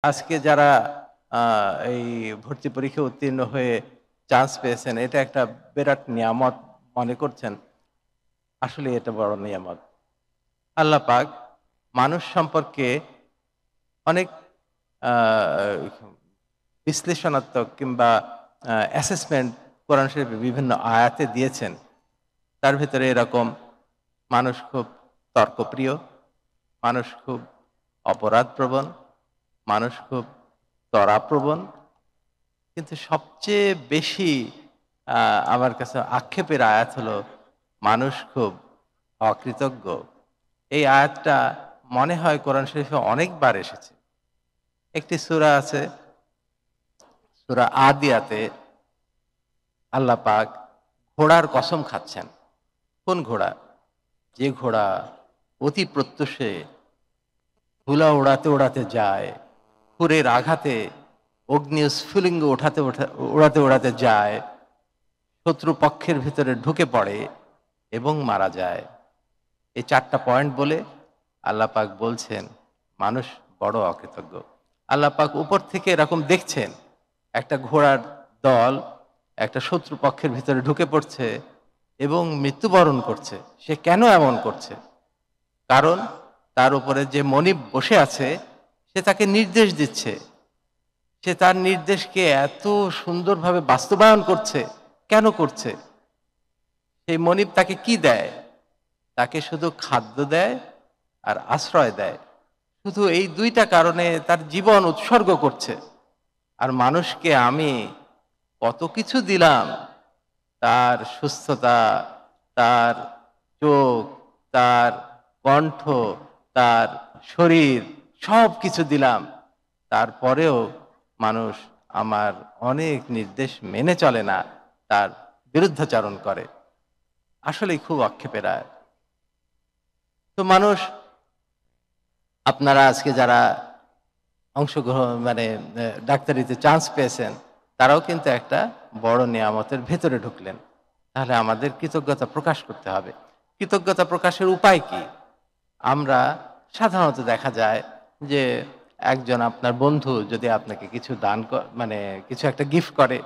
আজকে যারা এই ভর্তি পরীক্ষায় উত্তীর্ণ হয়ে চান্স পেয়েছেন, এটা একটা বিরাট নিয়ামত মনে করছেন। আসলে এটা বড় নিয়ামত। আল্লাহ পাক মানুষ সম্পর্কে অনেক আ বিশ্লেষণাত্মক কিংবা অ্যাসেসমেন্ট কোরআন শরীফের বিভিন্ন আয়াতে দিয়েছেন। তার ভেতরে এরকম মানুষ খুব তর্কপ্রিয়, মানুষ খুব অপরাধপ্রবণ, মানুষ খুব ত্বরাপ্রবণ। কিন্তু সবচেয়ে বেশি আমার কাছে আক্ষেপের আয়াত হলো মানুষ খুব অকৃতজ্ঞ। এই আয়াতটা মনে হয় কোরআন শরীফে অনেকবার এসেছে। একটি সূরা আছে, সূরা আদিয়াতে আল্লাহ পাক ঘোড়ার কসম খাচ্ছেন। কোন ঘোড়া? যে ঘোড়া অতি প্রত্যুষে ধুলা উড়াতে যায়, খুরের আঘাতে অগ্নিস্ফুলিঙ্গ উড়াতে যায়, শত্রু পক্ষের ভিতরে ঢুকে পড়ে এবং মারা যায়। এই ৪ টা পয়েন্ট বলে আল্লাহ পাক বলছেন মানুষ বড় অকৃতজ্ঞ। আল্লাহ পাক উপর থেকে এরকম দেখছেন একটা ঘোড়ার দল একটা শত্রু পক্ষের ভিতরে ঢুকে পড়ছে এবং মৃত্যুবরণ করছে। সে কেন এমন করছে? কারণ তার উপরে যে মনিব বসে আছে সে তাকে নির্দেশ দিচ্ছে। সে তার নির্দেশকে এত সুন্দরভাবে বাস্তবায়ন করছে। কেন করছে? সেই মনিব তাকে কি দেয়? তাকে শুধু খাদ্য দেয় আর আশ্রয় দেয়। শুধু এই ২ টা কারণে তার জীবন উৎসর্গ করছে। আর মানুষকে আমি কত কিছু দিলাম, তার সুস্থতা, তার চোখ, তার কণ্ঠ, তার শরীর সবকিছু দিলাম। তারপরেও মানুষ আমার অনেক নির্দেশ মেনে চলে না, তার বিরুদ্ধাচরণ করে। আসলেই খুব আক্ষেপের আয়াত। তো মানুষ, আপনারা আজকে যারা অংশগ্রহণ মানে ডাক্তারিতে চান্স পেয়েছেন, তারাও কিন্তু একটা বড় নিয়ামতের ভেতরে ঢুকলেন। তাহলে আমাদের কৃতজ্ঞতা প্রকাশ করতে হবে। কৃতজ্ঞতা প্রকাশের উপায় কি? আমরা সাধারণত দেখা যায় যে একজন আপনার বন্ধু যদি আপনাকে কিছু দান মানে কিছু একটা গিফট করে,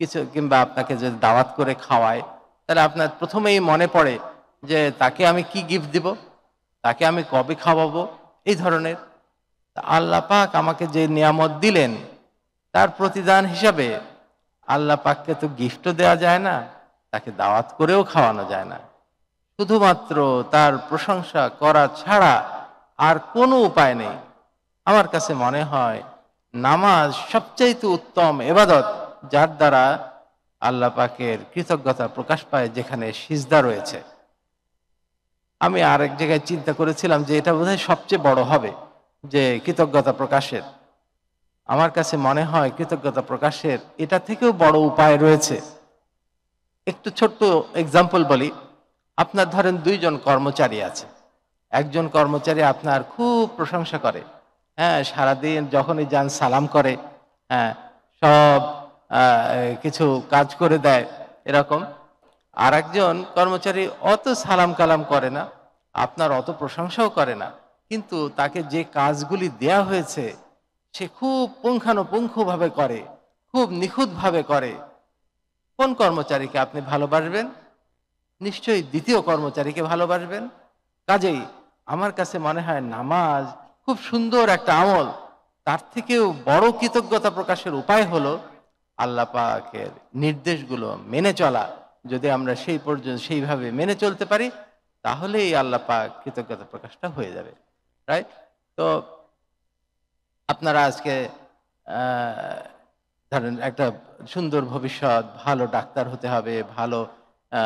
কিছু কিংবা আপনাকে যদি দাওয়াত করে খাওয়ায়, তাহলে আপনার প্রথমেই মনে পড়ে যে তাকে আমি কি গিফট দিব? তাকে আমি কবে খাওয়াবো? এই ধরনের। আল্লাহ পাক আমাকে যে নিয়ামত দিলেন তার প্রতিদান হিসাবে আল্লাহ পাককে তো গিফটও দেওয়া যায় না, তাকে দাওয়াত করেও খাওয়ানো যায় না। শুধুমাত্র তার প্রশংসা করা ছাড়া আর কোনো উপায় নেই। আমার কাছে মনে হয় নামাজ সবচাইতে উত্তম এবাদত, যার দ্বারা আল্লাহ পাকের কৃতজ্ঞতা প্রকাশ পায়, যেখানে সিজদা রয়েছে। আমি আরেক জায়গায় চিন্তা করেছিলাম যে এটা বোধহয় সবচেয়ে বড় হবে, যে কৃতজ্ঞতা প্রকাশের। আমার কাছে মনে হয় কৃতজ্ঞতা প্রকাশের এটা থেকেও বড় উপায় রয়েছে। একটু ছোট্ট এক্সাম্পল বলি। আপনার ধরেন ২ জন কর্মচারী আছে। একজন কর্মচারী আপনার খুব প্রশংসা করে। হ্যাঁ, সারাদিন যখনই যান সালাম করে। হ্যাঁ, সব আ কিছু কাজ করে দেয় এরকম। আরেকজন কর্মচারী অত সালাম কালাম করে না, আপনার অত প্রশংসাও করে না। কিন্তু তাকে যে কাজগুলি দেয়া হয়েছে সে খুব পুঙ্খানুপুঙ্খভাবে করে, খুব নিখুঁতভাবে করে। কোন কর্মচারীকে আপনি ভালোবাসবেন? নিশ্চয়ই ২য় কর্মচারীকে ভালোবাসবেন। কাজেই আমার কাছে মনে হয় নামাজ খুব সুন্দর একটা আমল। তার থেকেও বড় কৃতজ্ঞতা প্রকাশের উপায় হলো আল্লাহ পাকের নির্দেশগুলো মেনে চলা। যদি আমরা সেইভাবে মেনে চলতে পারি, তাহলেই আল্লাহ পাক কৃতজ্ঞতা প্রকাশটা হয়ে যাবে। রাইট? তো আপনারা আজকে আ ধরেন একটা সুন্দর ভবিষ্যৎ, ভালো ডাক্তার হতে হবে, ভালো আ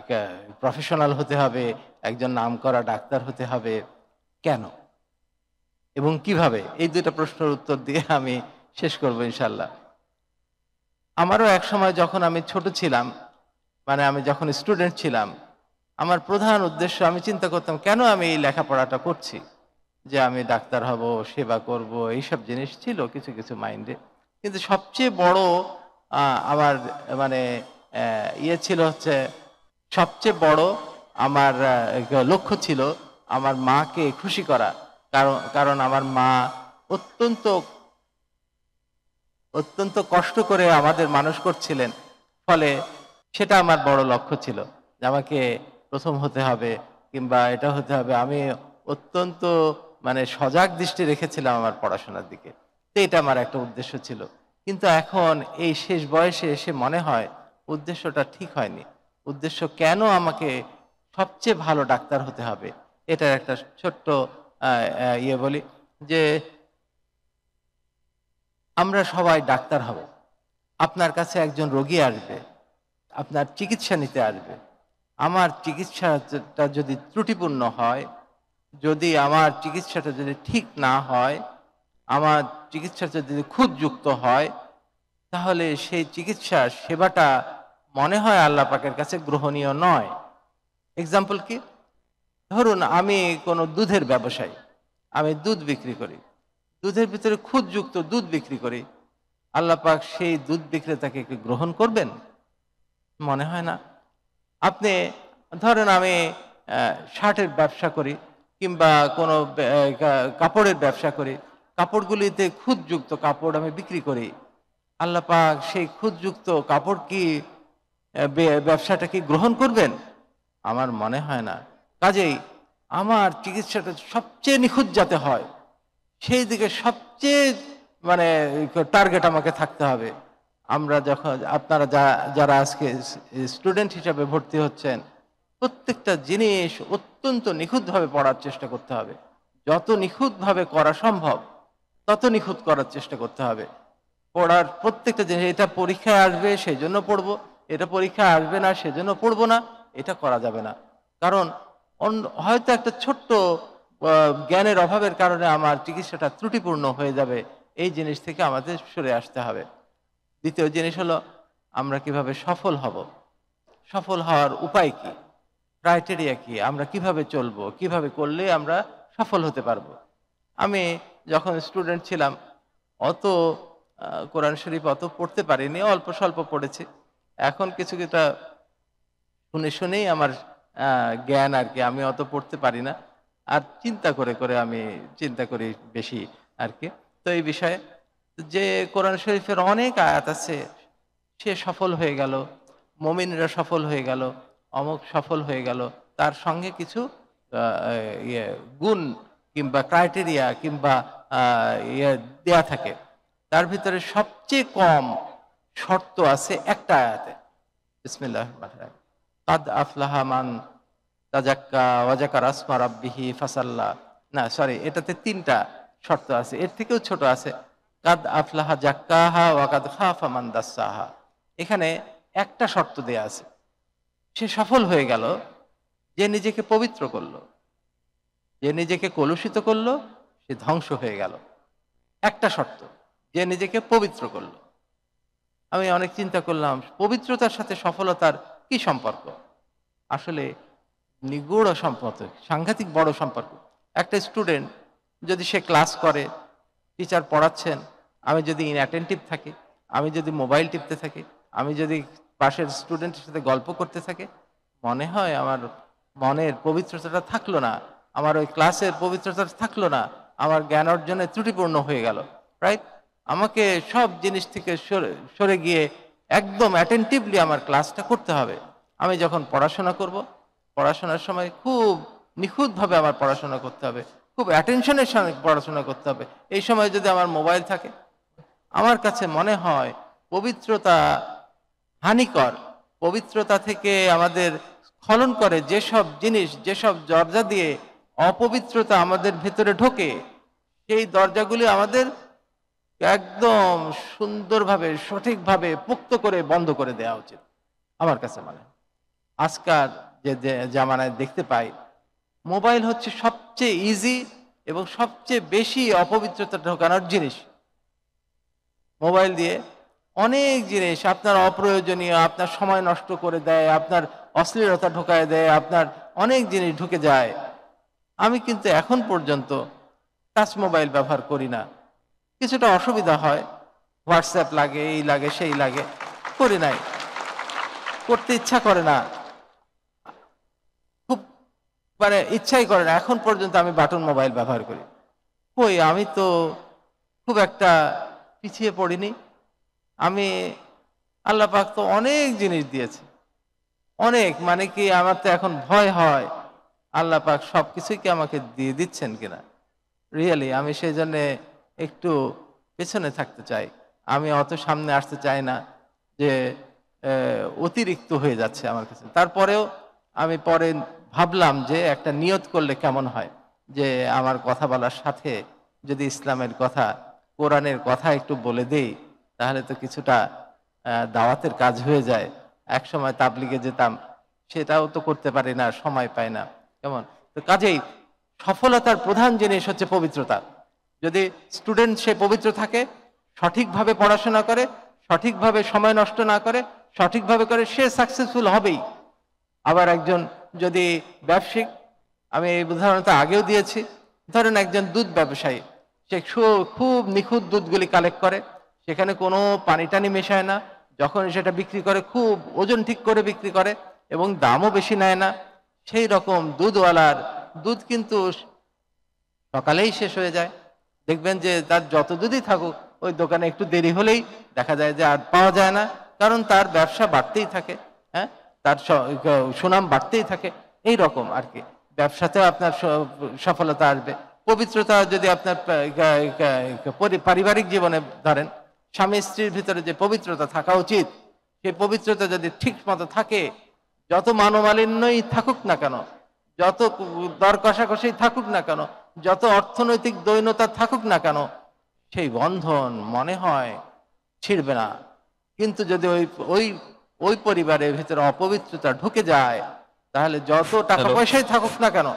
ক্যা প্রফেশনাল হতে হবে, একজন নামকরা ডাক্তার হতে হবে। কেন? এবং কিভাবে? এই ২ টা প্রশ্নের উত্তর দিয়ে আমি শেষ করব ইনশাআল্লাহ। আমারও একসময় যখন আমি ছোট ছিলাম, মানে আমি যখন স্টুডেন্ট ছিলাম, আমার প্রধান উদ্দেশ্য, আমি চিন্তা করতাম কেন আমি এই লেখাপড়াটা করছি? যে আমি ডাক্তার হব, সেবা করব, এইসব জিনিস ছিল কিছু, কিছু মাইন্ডে। কিন্তু সবচেয়ে বড় আ আমার মানে ছিল হচ্ছে, সবচেয়ে বড় আমার লক্ষ্য ছিল আমার মাকে খুশি করা। কারণ কারণ আমার মা অত্যন্ত অত্যন্ত কষ্ট করে আমাদের মানুষ করছিলেন। ফলে সেটা আমার বড় লক্ষ্য ছিল যে আমাকে প্রথম হতে হবে কিংবা এটা হতে হবে। আমি অত্যন্ত মানে সজাগ দৃষ্টি রেখেছিলাম আমার পড়াশোনার দিকে। তো এটা আমার একটা উদ্দেশ্য ছিল। কিন্তু এখন এই শেষ বয়সে এসে মনে হয় উদ্দেশ্যটা ঠিক হয়নি। উদ্দেশ্য কেন আমাকে সবচেয়ে ভালো ডাক্তার হতে হবে? এটার একটা ছোট্ট আ আ ইয়ে বলি যে আমরা সবাই ডাক্তার হব। আপনার কাছে একজন রোগী আসবে, আপনার চিকিৎসা নিতে আসবে। আমার চিকিৎসাটা যদি ত্রুটিপূর্ণ হয়, যদি আমার চিকিৎসাটা যদি ঠিক না হয়, আমার চিকিৎসাটা যদি খুঁতযুক্ত হয়, তাহলে সেই চিকিৎসার সেবাটা মনে হয় আল্লাহ পাকের কাছে গ্রহণীয় নয়। এক্সাম্পল কি? ধরুন আমি কোনো দুধের ব্যবসায়ী। আমি দুধ বিক্রি করি। দুধের ভিতরে খুঁতযুক্ত দুধ বিক্রি করি। আল্লাহ পাক সেই দুধ বিক্রেতাকে কি গ্রহণ করবেন? মনে হয় না। আপনি ধরেন আমি শার্টের ব্যবসা করি কিংবা কোনো কাপড়ের ব্যবসা করি। কাপড়গুলিতে খুঁতযুক্ত কাপড় আমি বিক্রি করি। আল্লাহ পাক সেই খুঁতযুক্ত কাপড় কি ব্যবসাটা কি গ্রহণ করবেন? আমার মনে হয় না। কাজেই আমার চিকিৎসাটা সবচেয়ে নিখুঁত যাতে হয়, সেই দিকে সবচেয়ে মানে টার্গেট আমাকে থাকতে হবে। আমরা যখন আপনারা যারা আজকে স্টুডেন্ট হিসাবে ভর্তি হচ্ছেন, প্রত্যেকটা জিনিস অত্যন্ত নিখুঁতভাবে পড়ার চেষ্টা করতে হবে। যত নিখুঁতভাবে করা সম্ভব, তত নিখুঁত করার চেষ্টা করতে হবে। পড়ার প্রত্যেকটা জিনিস, এটা পরীক্ষায় আসবে সেজন্য পড়বো, এটা পরীক্ষায় আসবে না সেজন্য পড়বো না, এটা করা যাবে না। কারণ হয়তো একটা ছোট্ট জ্ঞানের অভাবের কারণে আমার চিকিৎসাটা ত্রুটিপূর্ণ হয়ে যাবে। এই জিনিস থেকে আমাদের সরে আসতে হবে। দ্বিতীয় জিনিস হলো আমরা কিভাবে সফল হব? সফল হওয়ার উপায় কি? ক্রাইটেরিয়া কি? আমরা কিভাবে চলবো? কিভাবে করলে আমরা সফল হতে পারবো? আমি যখন স্টুডেন্ট ছিলাম অত কোরআন শরীফ অত পড়তে পারিনি, অল্প স্বল্প পড়েছি। এখন কিছু কিছুটা শুনে শুনেই আমার জ্ঞান আর কি, আমি অত পড়তে পারি না। আর চিন্তা করে করে আমি চিন্তা করি বেশি আর কি। তো এই বিষয়ে যে কোরআন শরীফের অনেক আয়াত আছে, সে সফল হয়ে গেল, মুমিনরা সফল হয়ে গেল, অমুক সফল হয়ে গেল, তার সঙ্গে কিছু ইয়ে গুণ কিংবা ক্রাইটেরিয়া কিংবা ইয়ে দেয়া থাকে। তার ভিতরে সবচেয়ে কম শর্ত আছে একটা আয়াতে। বিসমিল্লাহির রহমানির রহিম। কাদ আফলাহা মান তাজাক্কা ওয়া যাকারা আসমা রাব্বিহি ফাসাল্লা। না সরি, এটাতে ৩টা শর্ত আছে। এর থেকেও ছোট আছে। কাদ আফলাহা জাক্কাহা ওয়া কাদ খাফা মান দাসসাহা। এখানে একটা শর্ত দেয়া আছে। সে সফল হয়ে গেল যে নিজেকে পবিত্র করলো, যে নিজেকে কলুষিত করলো, সে ধ্বংস হয়ে গেল। একটা শর্ত, যে নিজেকে পবিত্র করলো। আমি অনেক চিন্তা করলাম পবিত্রতার সাথে সফলতার কি সম্পর্ক? আসলে নিগুড় সম্পর্ক, সাংঘাতিক বড় সম্পর্ক। একটা স্টুডেন্ট যদি সে ক্লাস করে, টিচার পড়াচ্ছেন, আমি যদি ইনঅ্যাটেন্টিভ থাকি, আমি যদি মোবাইল টিপতে থাকি, আমি যদি পাশের স্টুডেন্টের সাথে গল্প করতে থাকি, মনে হয় আমার মনের পবিত্রতাটা থাকলো না, আমার ওই ক্লাসের পবিত্রতা থাকলো না, আমার জ্ঞান অর্জনে ত্রুটিপূর্ণ হয়ে গেল। রাইট? আমাকে সব জিনিস থেকে সরে গিয়ে একদম অ্যাটেন্টিভলি আমার ক্লাসটা করতে হবে। আমি যখন পড়াশোনা করব, পড়াশোনার সময় খুব নিখুঁতভাবে আমার পড়াশোনা করতে হবে, খুব অ্যাটেনশনের সঙ্গে পড়াশোনা করতে হবে। এই সময় যদি আমার মোবাইল থাকে, আমার কাছে মনে হয় পবিত্রতা হানিকর। পবিত্রতা থেকে আমাদের স্খলন করে যেসব জিনিস, যেসব দরজা দিয়ে অপবিত্রতা আমাদের ভেতরে ঢোকে, সেই দরজাগুলি আমাদের একদম সুন্দরভাবে সঠিকভাবে পোক্ত করে বন্ধ করে দেওয়া উচিত আমার কাছে মনে হয়। আজকাল যে জামানায় দেখতে পাই, মোবাইল হচ্ছে সবচেয়ে ইজি এবং সবচেয়ে বেশি অপবিত্রতা ঢোকানোর জিনিস। মোবাইল দিয়ে অনেক জিনিস আপনার অপ্রয়োজনীয়, আপনার সময় নষ্ট করে দেয়, আপনার অশ্লীলতা ঢোকায় দেয়, আপনার অনেক জিনিস ঢুকে যায়। আমি কিন্তু এখন পর্যন্ত টাচ মোবাইল ব্যবহার করি না। কিছুটা অসুবিধা হয়, হোয়াটসঅ্যাপ লাগে, এই লাগে সেই লাগে, করি নাই, করতে ইচ্ছা করে না, খুব মানে ইচ্ছাই করে না। এখন পর্যন্ত আমি বাটন মোবাইল ব্যবহার করি। কই, আমি তো খুব একটা পিছিয়ে পড়িনি। আমি আল্লাহ পাক তো অনেক জিনিস দিয়েছে, অনেক, মানে কি আমার তো এখন ভয় হয় আল্লাহ পাক সবকিছুই কি আমাকে দিয়ে দিচ্ছেন কিনা। রিয়েলি আমি সেই জন্যে একটু পেছনে থাকতে চাই, আমি অত সামনে আসতে চাই না যে অতিরিক্ত হয়ে যাচ্ছে আমার কাছে। তারপরেও আমি পরে ভাবলাম যে একটা নিয়ত করলে কেমন হয়, যে আমার কথা বলার সাথে যদি ইসলামের কথা, কোরআনের কথা একটু বলে দেই, তাহলে তো কিছুটা দাওয়াতের কাজ হয়ে যায়। এক সময় তাবলিগে যেতাম, সেটাও তো করতে পারি না, সময় পাই না। কেমন তো কাজেই সফলতার প্রধান জিনিস হচ্ছে পবিত্রতা। যদি স্টুডেন্ট সে পবিত্র থাকে, সঠিকভাবে পড়াশোনা করে, সঠিকভাবে সময় নষ্ট না করে, সঠিকভাবে করে, সে সাকসেসফুল হবেই। আবার একজন যদি ব্যবসায়িক, আমি এই উদাহরণটা আগেও দিয়েছি, ধরেন একজন দুধ ব্যবসায়ী, সে খুব নিখুঁত দুধগুলি কালেক্ট করে, সেখানে কোনো পানি টানি মেশায় না, যখন সেটা বিক্রি করে খুব ওজন ঠিক করে বিক্রি করে এবং দামও বেশি নেয় না। সেই রকম দুধওয়ালার দুধ কিন্তু সকালেই শেষ হয়ে যায়। দেখবেন যে তার যত দুধই থাকুক, ওই দোকানে একটু দেরি হলেই দেখা যায় যে আর পাওয়া যায় না, কারণ তার ব্যবসা বাড়তেই থাকে। হ্যাঁ, তার সুনাম বাড়তেই থাকে। এই রকম আর কি ব্যবসাতেও আপনার সফলতা আসবে। পবিত্রতা যদি আপনার পারিবারিক জীবনে ধরেন, স্বামী স্ত্রীর ভিতরে যে পবিত্রতা থাকা উচিত, সেই পবিত্রতা যদি ঠিক মতো থাকে, যত মানমালিন্যই থাকুক না কেন, যত দর কষাকষি থাকুক না কেন, যত অর্থনৈতিক দৈন্যতা থাকুক না কেন, সেই বন্ধন মনে হয় ছিড়বে না। কিন্তু যদি ওই ওই ওই পরিবারের ভিতরে অপবিত্রতা ঢুকে যায়, তাহলে যত টাকা পয়সাই থাকুক না কেন,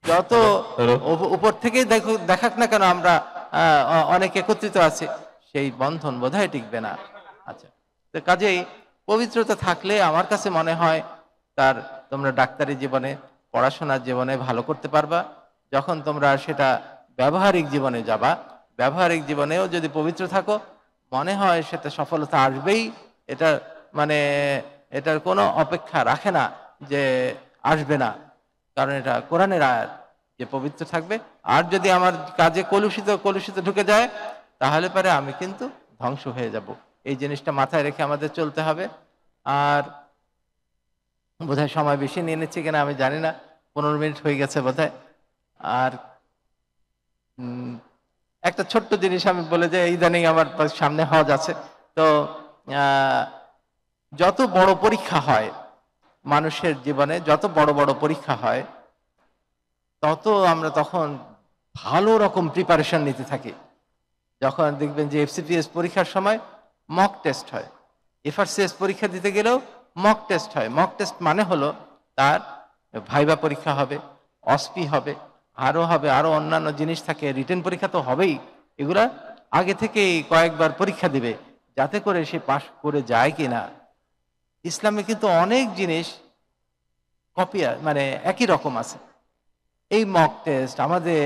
যত উপর থেকেই দেখাক না কেন আমরা অনেক একত্রিত আছি, সেই বন্ধন বোধহয় টিকবে না। আচ্ছা, তো কাজেই পবিত্রতা থাকলে আমার কাছে মনে হয় তার তোমরা ডাক্তারি জীবনে, পড়াশোনার জীবনে ভালো করতে পারবা। যখন তোমরা সেটা ব্যবহারিক জীবনে যাবা, ব্যবহারিক জীবনেও যদি পবিত্র থাকো, মনে হয় সেটা সফলতা আসবেই। এটা মানে এটার কোনো অপেক্ষা রাখে না যে আসবে না, কারণ এটা কোরআনের আয়াত যে পবিত্র থাকবে। আর যদি আমার কাজে কলুষিত কলুষিত ঢুকে যায়, তাহলে পরে আমি কিন্তু ধ্বংস হয়ে যাব। এই জিনিসটা মাথায় রেখে আমাদের চলতে হবে। আর বোধহয় সময় বেশি নিয়ে নিচ্ছি কিনা আমি জানি না, 15 মিনিট হয়ে গেছে বোধহয়। আর একটা ছোট্ট জিনিস আমি বলে যে ইদানিং আমার সামনে হজ আছে, তো যত বড় পরীক্ষা হয় মানুষের জীবনে, যত বড় বড় পরীক্ষা হয়, তত আমরা তখন ভালো রকম প্রিপারেশন নিতে থাকি। যখন দেখবেন যে এফসিপিএস পরীক্ষার সময় মক টেস্ট হয়, এফআরসিএস পরীক্ষা দিতে গেলেও মক টেস্ট হয়। মক টেস্ট মানে হলো তার ভাইবা পরীক্ষা হবে, অসপি হবে, আরও হবে, আরও অন্যান্য জিনিস থাকে, রিটেন পরীক্ষা তো হবেই। এগুলা আগে থেকেই কয়েকবার পরীক্ষা দিবে, যাতে করে সে পাশ করে যায় কিনা। ইসলামে কিন্তু অনেক জিনিস কপি মানে একই রকম আছে। এই মক টেস্ট আমাদের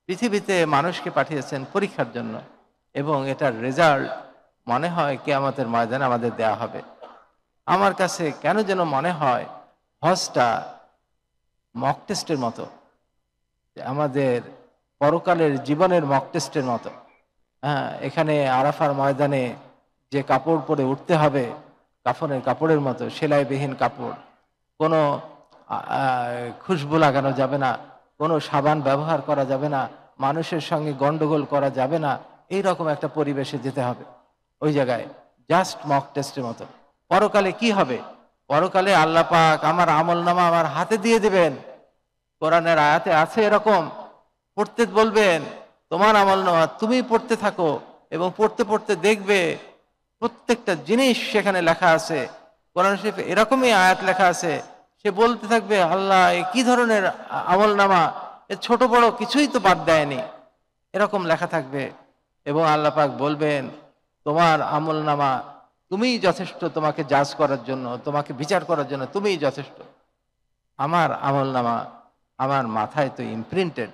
পৃথিবীতে মানুষকে পাঠিয়েছেন পরীক্ষার জন্য, এবং এটার রেজাল্ট মনে হয় কিয়ামতের ময়দানে আমাদের দেয়া হবে। আমার কাছে কেন যেন মনে হয় হজটা মক টেস্টের মতো, আমাদের পরকালের জীবনের মক টেস্টের মতো। হ্যাঁ, এখানে আরাফার ময়দানে যে কাপড় পরে উঠতে হবে, কাফনের কাপড়ের মতো, সেলাইবিহীন কাপড়, কোনো খুশবু লাগানো যাবে না, কোনো সাবান ব্যবহার করা যাবে না, মানুষের সঙ্গে গন্ডগোল করা যাবে না, এই রকম একটা পরিবেশে যেতে হবে। ওই জায়গায় জাস্ট মক টেস্টের মতো। পরকালে কি হবে? পরকালে আল্লাহ পাক আমার আমলনামা আমার হাতে দিয়ে দেবেন। কোরআনের আয়াতে আছে এরকম, পড়তে বলবেন, তোমার আমলনামা তুমি পড়তে থাকো, এবং পড়তে পড়তে দেখবে প্রত্যেকটা জিনিস সেখানে লেখা আছে। কোরআন শরীফে এরকমই আয়াত লেখা আছে, সে বলতে থাকবে, আল্লাহ এ কি ধরনের আমলনামা, এ ছোট বড় কিছুই তো বাদ দেয়নি, এরকম লেখা থাকবে। এবং আল্লাহ পাক বলবেন, তোমার আমলনামা তুমিই যথেষ্ট, তোমাকে জাজ করার জন্য, তোমাকে বিচার করার জন্য তুমিই যথেষ্ট। আমার আমলনামা আমার মাথায় তো ইমপ্রিন্টেড,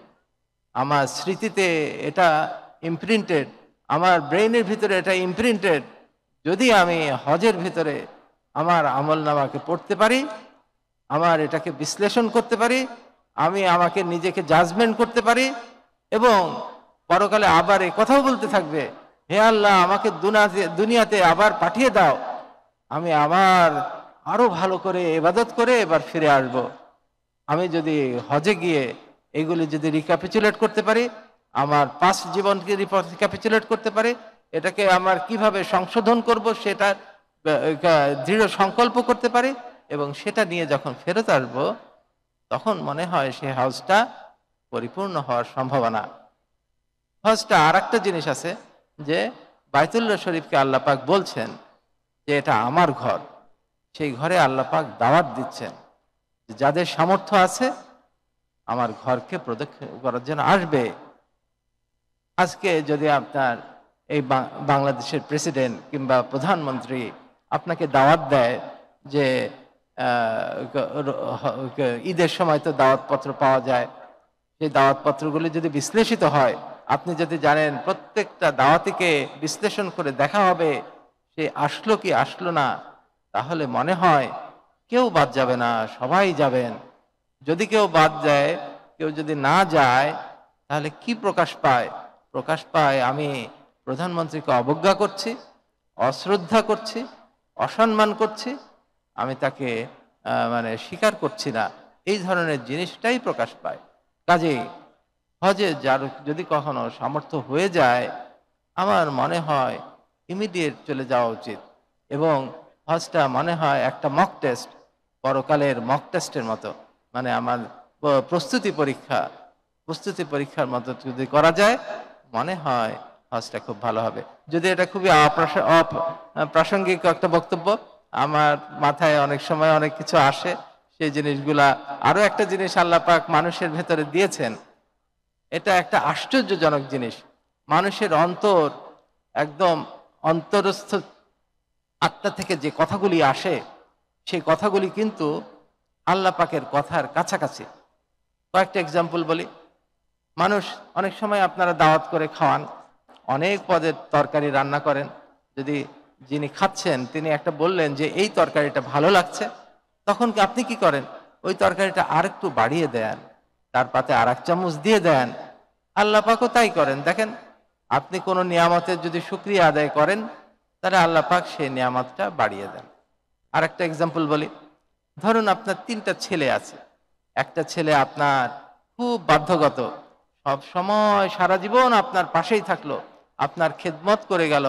আমার স্মৃতিতে এটা ইমপ্রিন্টেড, আমার ব্রেইনের ভিতরে এটা ইমপ্রিন্টেড। যদি আমি হজের ভিতরে আমার আমলনামাকে পড়তে পারি, আমার এটাকে বিশ্লেষণ করতে পারি, আমি আমাকে নিজেকে জাজমেন্ট করতে পারি, এবং পরকালে আবার এই কথাও বলতে থাকবে হে আল্লাহ, আমাকে দুনিয়াতে আবার পাঠিয়ে দাও, আমি আবার আরো ভালো করে ইবাদত করে এবার ফিরে আসব। আমি যদি হজে গিয়ে এগুলি যদি রিক্যাপিচুলেট করতে পারি, আমার পাস্ট জীবনকে রিক্যাপিচুলেট করতে পারি, এটাকে আমার কিভাবে সংশোধন করব সেটা দৃঢ় সংকল্প করতে পারি, এবং সেটা নিয়ে যখন ফেরত আসবো, তখন মনে হয় সে হজটা পরিপূর্ণ হওয়ার সম্ভাবনা। হজটা আর একটা জিনিস আছে, যে বাইতুল্লাহ শরীফকে আল্লাহ পাক বলছেন যে এটা আমার ঘর। সেই ঘরে আল্লাহ পাক দাওয়াত দিচ্ছেন যে যাদের সামর্থ্য আছে আমার ঘরকে প্রদক্ষিণ করার জন্য আসবে। আজকে যদি আপনার এই বাংলাদেশের প্রেসিডেন্ট কিংবা প্রধানমন্ত্রী আপনাকে দাওয়াত দেয় যে ঈদের সময় তো দাওয়াতপত্র পাওয়া যায়, সেই দাওয়াতপত্রগুলি যদি বিশ্লেষিত হয়, আপনি যদি জানেন প্রত্যেকটা দাওয়াতিকে বিশ্লেষণ করে দেখা হবে সে আসলো কি আসলো না, তাহলে মনে হয় কেউ বাদ যাবে না, সবাই যাবেন। যদি কেউ বাদ যায়, কেউ যদি না যায়, তাহলে কি প্রকাশ পায়? প্রকাশ পায় আমি প্রধানমন্ত্রীকে অবজ্ঞা করছি, অশ্রদ্ধা করছি, অসম্মান করছি, আমি তাকে মানে স্বীকার করছি না, এই ধরনের জিনিসটাই প্রকাশ পায়। কাজেই হজে যার যদি কখনো সামর্থ্য হয়ে যায়, আমার মনে হয় ইমিডিয়েট চলে যাওয়া উচিত। এবং হজটা মনে হয় একটা মক টেস্ট, পরকালের মক টেস্টের মতো, মানে আমার প্রস্তুতি পরীক্ষার মতো যদি করা যায়, মনে হয় হজটা খুব ভালো হবে। যদি এটা খুবই প্রাসঙ্গিক একটা বক্তব্য, আমার মাথায় অনেক সময় অনেক কিছু আসে, সেই জিনিসগুলা। আরো একটা জিনিস আল্লাহ পাক মানুষের ভেতরে দিয়েছেন, এটা একটা আশ্চর্যজনক জিনিস। মানুষের অন্তর, একদম অন্তরস্থ আত্মা থেকে যে কথাগুলি আসে, সেই কথাগুলি কিন্তু আল্লাহ পাকের কথার কাছাকাছি। কয়েকটা এক্সাম্পল বলি। মানুষ অনেক সময় আপনারা দাওয়াত করে খাওয়ান, অনেক পদের তরকারি রান্না করেন, যদি যিনি খাচ্ছেন তিনি একটা বললেন যে এই তরকারিটা ভালো লাগছে, তখন আপনি কি করেন? ওই তরকারিটা আরেকটু বাড়িয়ে দেন, তার পাতে আর এক চামচ দিয়ে দেন। আল্লাহ পাকও তাই করেন। দেখেন, আপনি কোনো নিয়ামতের যদি শুকরিয়া আদায় করেন, তাহলে আল্লাহ পাক সেই নিয়ামতটা বাড়িয়ে দেন। আর একটা এক্সাম্পল বলি। ধরুন আপনার 3টা ছেলে আছে। একটা ছেলে আপনার খুব বাধ্যগত, সব সময় সারা জীবন আপনার পাশেই থাকলো, আপনার খেদমত করে গেল,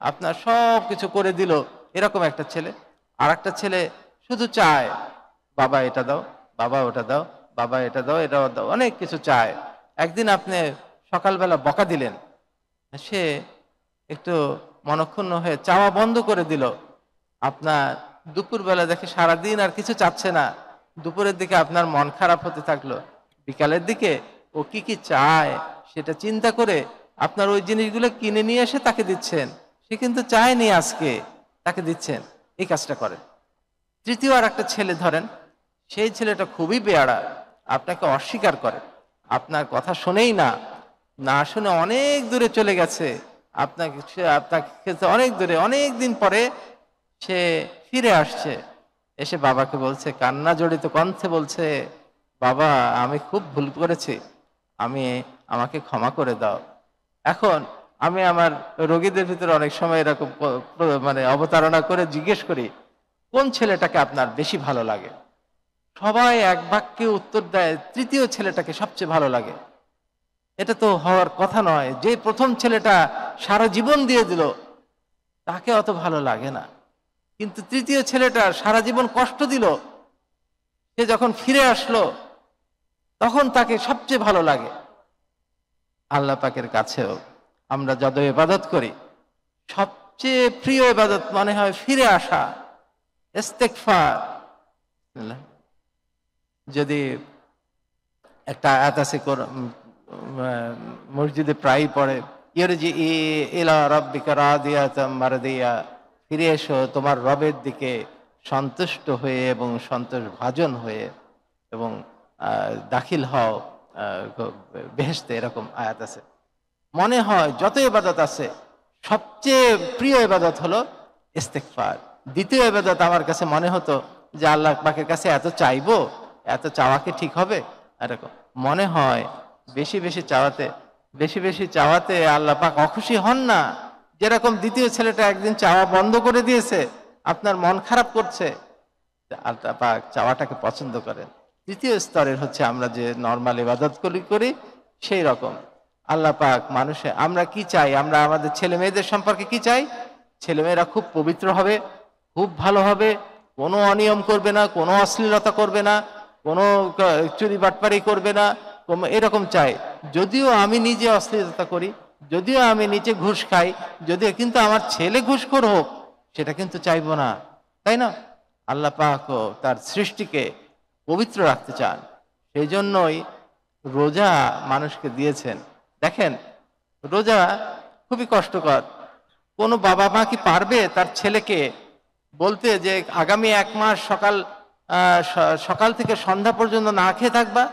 আপনার সব কিছু করে দিল, এরকম একটা ছেলে। আর একটা ছেলে শুধু চায়, বাবা এটা দাও, বাবা ওটা দাও, বাবা এটা দাও, এটাও দাও, অনেক কিছু চায়। একদিন আপনি সকালবেলা বকা দিলেন, সে একটু মনক্ষুণ্ণ হয়ে চাওয়া বন্ধ করে দিল। আপনার দুপুরবেলা দেখে সারাদিন আর কিছু চাচ্ছে না, দুপুরের দিকে আপনার মন খারাপ হতে থাকলো। বিকালের দিকে ও কি কি চায় সেটা চিন্তা করে আপনার ওই জিনিসগুলো কিনে নিয়ে এসে তাকে দিচ্ছেন। সে কিন্তু চায়নি আজকে, তাকে দিচ্ছেন। এই কাজটা করেন। তৃতীয় আর একটা ছেলে ধরেন, সেই ছেলেটা খুবই বেয়াড়া, আপনাকে অস্বীকার করে, আপনার কথা শোনেই না, না শুনে অনেক দূরে চলে গেছে, আপনাকে অনেক দূরে, অনেক দিন পরে সে ফিরে আসছে, এসে বাবাকে বলছে, কান্না জড়িত কণ্ঠে বলছে, বাবা আমি খুব ভুল করেছি, আমাকে ক্ষমা করে দাও। এখন আমি আমার রোগীদের ভিতরে অনেক সময় এরকম মানে অবতারণা করে জিজ্ঞেস করি, কোন ছেলেটাকে আপনার বেশি ভালো লাগে? সবাই এক বাক্যে উত্তর দেয়, তৃতীয় ছেলেটাকে সবচেয়ে ভালো লাগে। এটা তো হওয়ার কথা নয়। যে প্রথম ছেলেটা সারা জীবন দিয়ে দিল, তাকে অত ভালো লাগে না, কিন্তু তৃতীয় ছেলেটা সারা জীবন কষ্ট দিল, সে যখন ফিরে আসলো তখন তাকে সবচেয়ে ভালো লাগে। আল্লাহ পাকের কাছেও আমরা যত ইবাদত করি, সবচেয়ে প্রিয় ইবাদত মনে হয় ফিরে আসা, ইস্তেগফার। যদি একটা আয়াত আছে মসজিদে প্রায়ই পড়ে, ইরজি ইলা রাব্বিকা রাদিয়াতাম মারদিয়া, ফিরে এসো তোমার রবের দিকে সন্তুষ্ট হয়ে এবং সন্তোষ ভাজন হয়ে, এবং দাখিল হও বেহেশতে, এরকম আয়াত আছে। মনে হয় যত ইবাদত আছে সবচেয়ে প্রিয় ইবাদত হলো ইস্তেগফার। দ্বিতীয় ইবাদত আমার কাছে মনে হতো যে আল্লাহ পাকের কাছে এত চাইবো, এত চাওয়াকে ঠিক হবে, এরকম মনে হয়। বেশি বেশি চাওয়াতে আল্লাহ পাক অখুশি হন না, যেরকম দ্বিতীয় ছেলেটা একদিন চাওয়া বন্ধ করে দিয়েছে, আপনার মন খারাপ করছে, আল্লাহ পাক চাওয়াটাকে পছন্দ করেন। তৃতীয় স্তরের হচ্ছে আমরা যে নর্মাল ইবাদত করি সেই রকম আল্লাহ পাক মানুষে আমরা কি চাই, আমরা আমাদের ছেলে মেয়েদের সম্পর্কে কি চাই? ছেলেমেয়েরা খুব পবিত্র হবে, খুব ভালো হবে, কোনো অনিয়ম করবে না, কোনো অশ্লীলতা করবে না, কোনো চুরি বাটপারি করবে না, এরকম চাই। যদিও আমি নিজে অশ্লীলতা করি, যদিও আমি নিজে ঘুষ খাই, যদিও, কিন্তু আমার ছেলে ঘুষখোর হোক সেটা কিন্তু চাইবো না, তাই না? আল্লাহ পাকও তার সৃষ্টিকে পবিত্র রাখতে চান, সেই জন্যই রোজা মানুষকে দিয়েছেন। দেখেন, রোজা খুবই কষ্টকর। কোনো বাবা মা কি পারবে তার ছেলেকে বলতে যে আগামী 1 মাস সকাল থেকে সন্ধ্যা পর্যন্ত না খেয়ে থাকবা?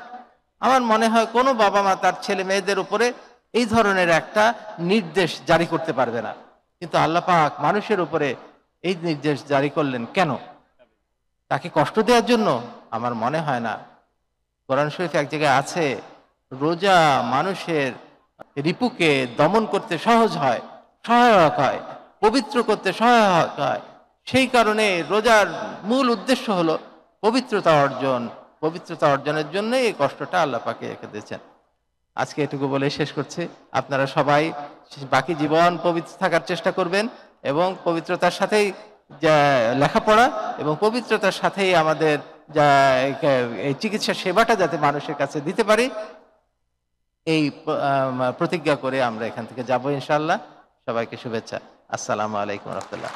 আমার মনে হয় কোনো বাবা মা তার ছেলে মেয়েদের উপরে এই ধরনের একটা নির্দেশ জারি করতে পারবে না। কিন্তু আল্লাহ পাক মানুষের উপরে এই নির্দেশ জারি করলেন কেন? তাকে কষ্ট দেওয়ার জন্য? আমার মনে হয় না। কোরআন শরীফ এক জায়গায় আছে, রোজা মানুষের রিপুকে দমন করতে সহায়ক হয়, পবিত্র করতে সহায়ক হয়। সেই কারণে রোজার মূল উদ্দেশ্য হলো পবিত্রতা অর্জন। পবিত্রতা অর্জনের জন্য এই কষ্টটা আল্লাহ পাকে রেখে দিয়েছেন। আজকে এটুকু বলে শেষ করছি। আপনারা সবাই বাকি জীবন পবিত্র থাকার চেষ্টা করবেন এবং পবিত্রতার সাথেই যা লেখাপড়া এবং পবিত্রতার সাথেই আমাদের যা এই চিকিৎসা সেবাটা যাতে মানুষের কাছে দিতে পারি, এই প্রতিজ্ঞা করে আমরা এখান থেকে যাবো ইনশাআল্লাহ। সবাইকে শুভেচ্ছা। আসসালামু আলাইকুম রহমতুল্লাহ।